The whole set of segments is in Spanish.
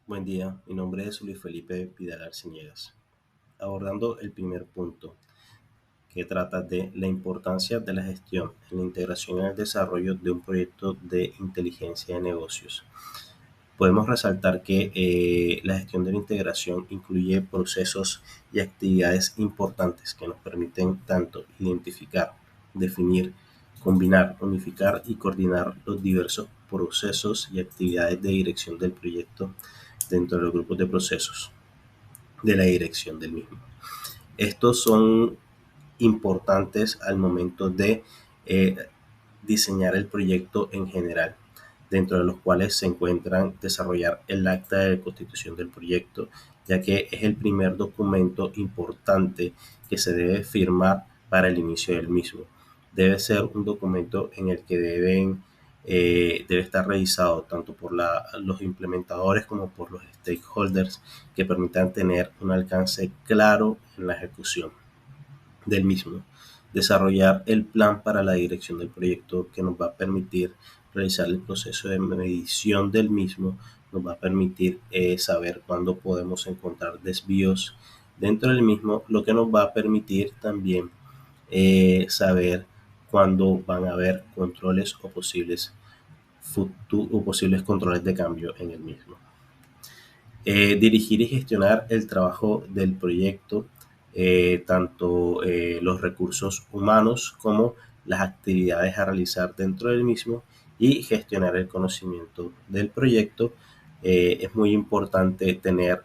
Buen día, mi nombre es Luis Felipe Vidal Arciniegas, abordando el primer punto, que trata de la importancia de la gestión en la integración en el desarrollo de un proyecto de inteligencia de negocios. Podemos resaltar que la gestión de la integración incluye procesos y actividades importantes que nos permiten tanto identificar, definir, combinar, unificar y coordinar los diversos procesos y actividades de dirección del proyecto dentro de los grupos de procesos de la dirección del mismo. Estos son importantes al momento de eh, diseñar el proyecto en general, dentro de los cuales se encuentran desarrollar el acta de constitución del proyecto, ya que es el primer documento importante que se debe firmar para el inicio del mismo. Debe ser un documento en el que debe estar revisado tanto por los implementadores como por los stakeholders que permitan tener un alcance claro en la ejecución del mismo. Desarrollar el plan para la dirección del proyecto que nos va a permitir realizar el proceso de medición del mismo, nos va a permitir saber cuándo podemos encontrar desvíos dentro del mismo, lo que nos va a permitir también saber cuándo van a haber controles o posibles controles de cambio en el mismo. Dirigir y gestionar el trabajo del proyecto, tanto los recursos humanos como las actividades a realizar dentro del mismo y gestionar el conocimiento del proyecto. Es muy importante tener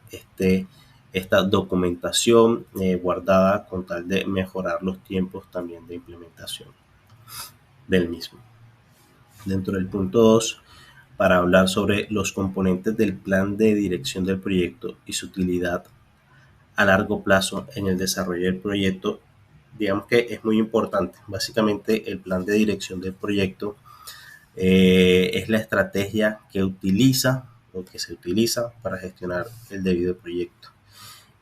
esta documentación guardada con tal de mejorar los tiempos también de implementación del mismo. Dentro del punto 2, para hablar sobre los componentes del plan de dirección del proyecto y su utilidad a largo plazo en el desarrollo del proyecto, digamos que es muy importante. Básicamente, el plan de dirección del proyecto es la estrategia que utiliza o que se utiliza para gestionar el debido proyecto.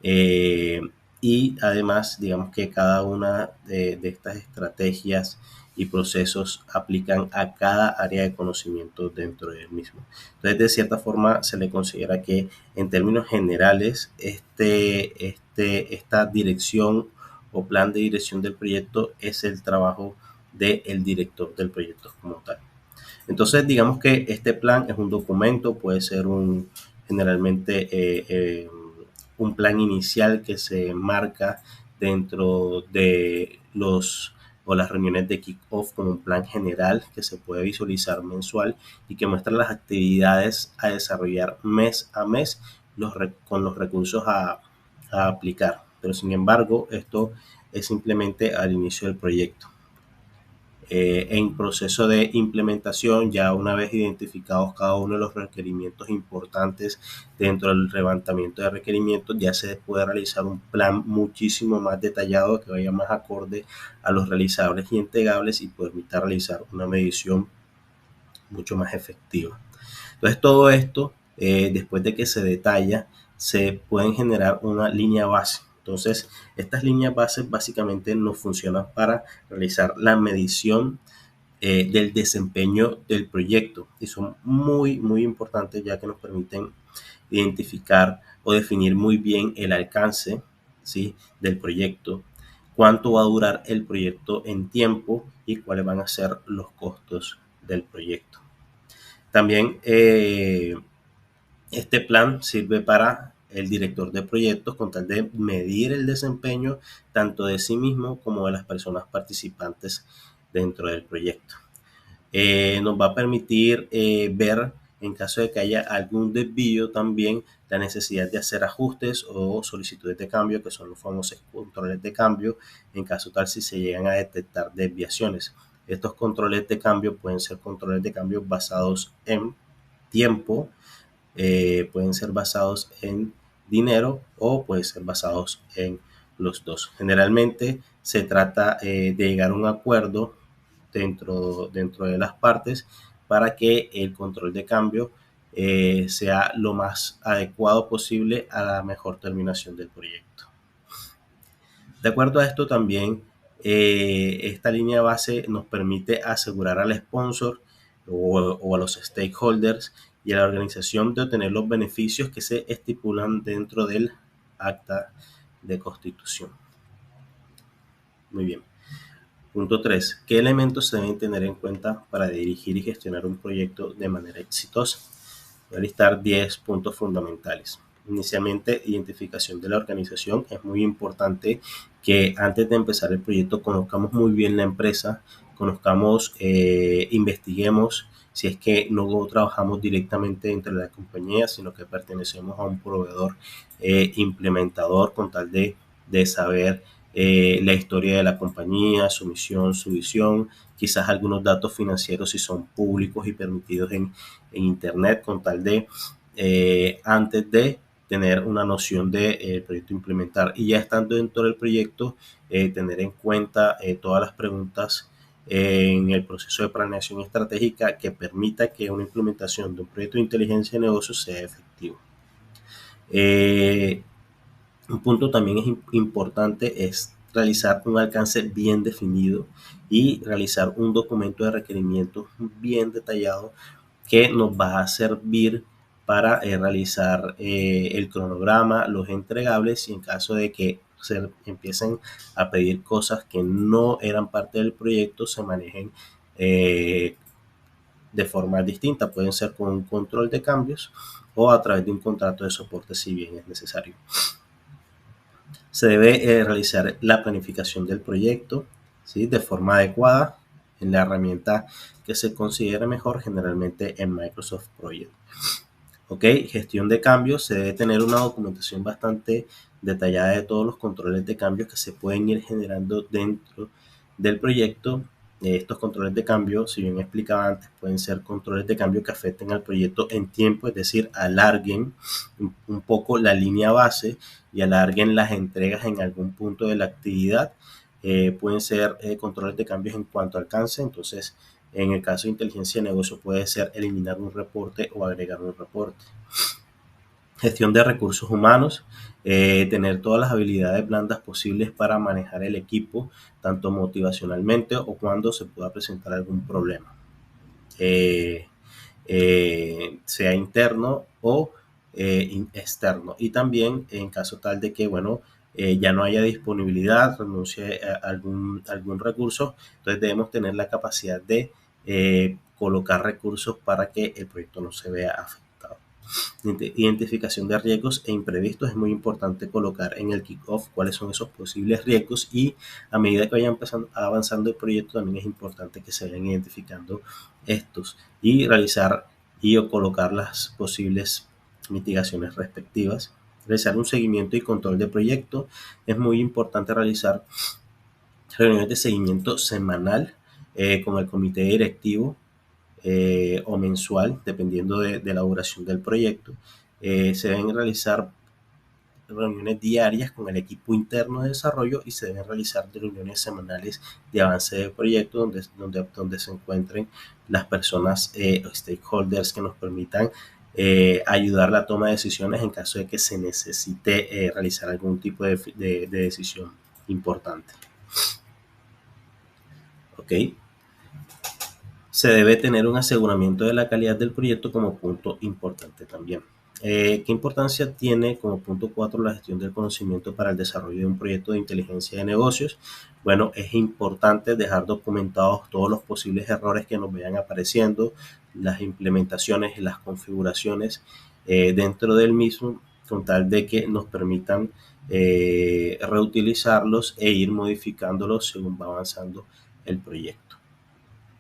Eh, y además, digamos que cada una de estas estrategias y procesos aplican a cada área de conocimiento dentro del mismo. Entonces, de cierta forma, se le considera que en términos generales, esta dirección o plan de dirección del proyecto es el trabajo del director del proyecto como tal. Entonces, digamos que este plan es un documento, puede ser generalmente un plan inicial que se marca dentro de las reuniones de kick-off como un plan general que se puede visualizar mensual y que muestra las actividades a desarrollar mes a mes con los recursos a aplicar. Pero sin embargo, esto es simplemente al inicio del proyecto. En proceso de implementación, ya una vez identificados cada uno de los requerimientos importantes dentro del levantamiento de requerimientos, ya se puede realizar un plan muchísimo más detallado que vaya más acorde a los realizables y entregables y permita realizar una medición mucho más efectiva. Entonces, todo esto, después de que se detalla, se pueden generar una línea base. Entonces, estas líneas bases básicamente nos funcionan para realizar la medición del desempeño del proyecto y son muy, muy importantes ya que nos permiten identificar o definir muy bien el alcance, ¿sí?, del proyecto, cuánto va a durar el proyecto en tiempo y cuáles van a ser los costos del proyecto. También este plan sirve para el director de proyectos con tal de medir el desempeño tanto de sí mismo como de las personas participantes dentro del proyecto. Nos va a permitir ver en caso de que haya algún desvío también la necesidad de hacer ajustes o solicitudes de cambio, que son los famosos controles de cambio, en caso tal si se llegan a detectar desviaciones. Estos controles de cambio pueden ser controles de cambio basados en tiempo, pueden ser basados en dinero o pueden ser basados en los dos. Generalmente se trata de llegar a un acuerdo dentro de las partes para que el control de cambio sea lo más adecuado posible a la mejor terminación del proyecto. De acuerdo a esto también, esta línea base nos permite asegurar al sponsor o a los stakeholders y a la organización de obtener los beneficios que se estipulan dentro del acta de constitución. Muy bien. Punto 3. ¿Qué elementos se deben tener en cuenta para dirigir y gestionar un proyecto de manera exitosa? Voy a listar 10 puntos fundamentales. Inicialmente, identificación de la organización. Es muy importante que antes de empezar el proyecto conozcamos muy bien la empresa, conozcamos, investiguemos si es que no trabajamos directamente dentro de la compañía, sino que pertenecemos a un proveedor implementador con tal de saber la historia de la compañía, su misión, su visión, quizás algunos datos financieros si son públicos y permitidos en Internet, con tal de, antes de tener una noción del proyecto implementar, y ya estando dentro del proyecto, tener en cuenta todas las preguntas en el proceso de planeación estratégica que permita que una implementación de un proyecto de inteligencia de negocios sea efectivo. Un punto también es importante es realizar un alcance bien definido y realizar un documento de requerimientos bien detallado que nos va a servir para realizar el cronograma, los entregables, y en caso de que se empiecen a pedir cosas que no eran parte del proyecto, se manejen de forma distinta. Pueden ser con un control de cambios o a través de un contrato de soporte si bien es necesario. Se debe realizar la planificación del proyecto, ¿sí?, de forma adecuada en la herramienta que se considere mejor, generalmente en Microsoft Project. Ok, gestión de cambios. Se debe tener una documentación bastante detallada de todos los controles de cambios que se pueden ir generando dentro del proyecto. Estos controles de cambio, si bien explicaba antes, pueden ser controles de cambio que afecten al proyecto en tiempo, es decir, alarguen un poco la línea base y alarguen las entregas en algún punto de la actividad. Pueden ser controles de cambios en cuanto a alcance. Entonces, en el caso de inteligencia de negocio, puede ser eliminar un reporte o agregar un reporte. Gestión de recursos humanos. Tener todas las habilidades blandas posibles para manejar el equipo, tanto motivacionalmente o cuando se pueda presentar algún problema, sea interno o externo. Y también en caso tal de que, bueno, ya no haya disponibilidad, renuncie a algún recurso, entonces debemos tener la capacidad de colocar recursos para que el proyecto no se vea afectado. Identificación de riesgos e imprevistos. Es muy importante colocar en el kickoff cuáles son esos posibles riesgos, y a medida que vayan avanzando el proyecto también es importante que se vayan identificando estos y realizar o colocar las posibles mitigaciones respectivas. Realizar un seguimiento y control de proyecto. Es muy importante realizar reuniones de seguimiento semanal con el comité directivo o mensual, dependiendo de la duración del proyecto. Se deben realizar reuniones diarias con el equipo interno de desarrollo y se deben realizar reuniones semanales de avance de proyecto donde se encuentren las personas o stakeholders que nos permitan ayudar la toma de decisiones en caso de que se necesite realizar algún tipo de decisión importante. Ok. Se debe tener un aseguramiento de la calidad del proyecto como punto importante también. ¿Qué importancia tiene como punto 4 la gestión del conocimiento para el desarrollo de un proyecto de inteligencia de negocios? Bueno, es importante dejar documentados todos los posibles errores que nos vayan apareciendo, las implementaciones y las configuraciones dentro del mismo, con tal de que nos permitan reutilizarlos e ir modificándolos según va avanzando el proyecto.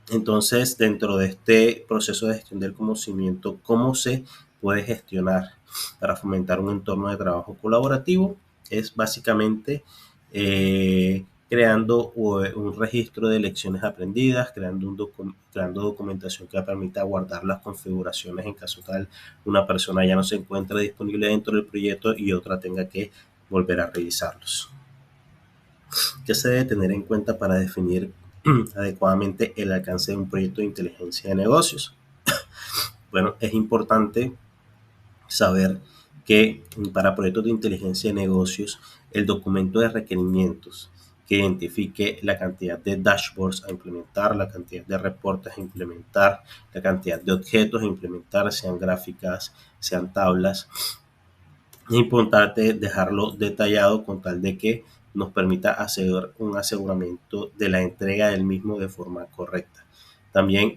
Entonces, dentro de este proceso de gestión del conocimiento, ¿cómo se puede gestionar para fomentar un entorno de trabajo colaborativo? Es básicamente creando un registro de lecciones aprendidas, creando documentación que permita guardar las configuraciones en caso tal una persona ya no se encuentre disponible dentro del proyecto y otra tenga que volver a revisarlos. ¿Qué se debe tener en cuenta para definir adecuadamente el alcance de un proyecto de inteligencia de negocios? Bueno, es importante saber que para proyectos de inteligencia de negocios, el documento de requerimientos que identifique la cantidad de dashboards a implementar, la cantidad de reportes a implementar, la cantidad de objetos a implementar, sean gráficas, sean tablas. Es importante dejarlo detallado con tal de que nos permita hacer un aseguramiento de la entrega del mismo de forma correcta. También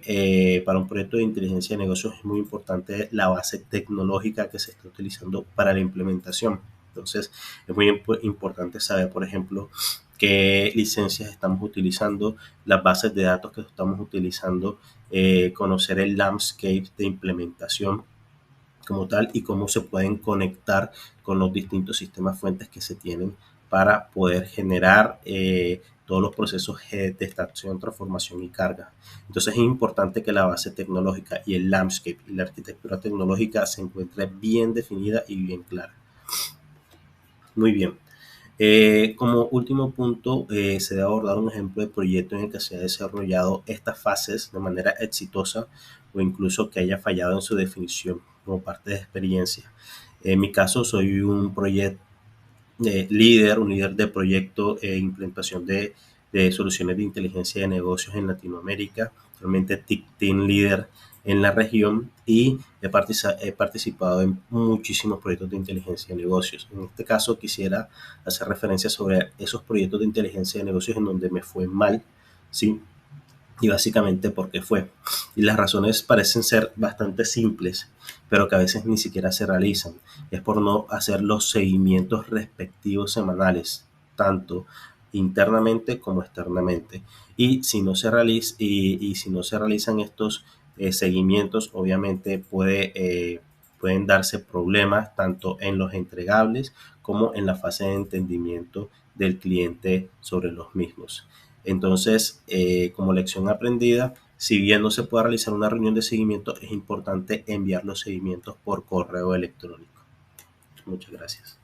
para un proyecto de inteligencia de negocios es muy importante la base tecnológica que se está utilizando para la implementación. Entonces es muy importante saber, por ejemplo, qué licencias estamos utilizando, las bases de datos que estamos utilizando, conocer el landscape de implementación como tal y cómo se pueden conectar con los distintos sistemas fuentes que se tienen para poder generar todos los procesos de extracción, transformación y carga. Entonces es importante que la base tecnológica y el landscape y la arquitectura tecnológica se encuentre bien definida y bien clara. Muy bien. Como último punto, se debe abordar un ejemplo de proyecto en el que se ha desarrollado estas fases de manera exitosa o incluso que haya fallado en su definición como parte de experiencia. En mi caso, soy un proyecto un líder de proyecto e implementación de soluciones de inteligencia de negocios en Latinoamérica, realmente team líder en la región y he participado en muchísimos proyectos de inteligencia de negocios. En este caso quisiera hacer referencia sobre esos proyectos de inteligencia de negocios en donde me fue mal, ¿sí? Y básicamente porque fue. Y las razones parecen ser bastante simples, pero que a veces ni siquiera se realizan. Es por no hacer los seguimientos respectivos semanales, tanto internamente como externamente. Y si no se, si no se realizan estos seguimientos, obviamente pueden darse problemas tanto en los entregables como en la fase de entendimiento del cliente sobre los mismos. Entonces, como lección aprendida, si bien no se puede realizar una reunión de seguimiento, es importante enviar los seguimientos por correo electrónico. Muchas gracias.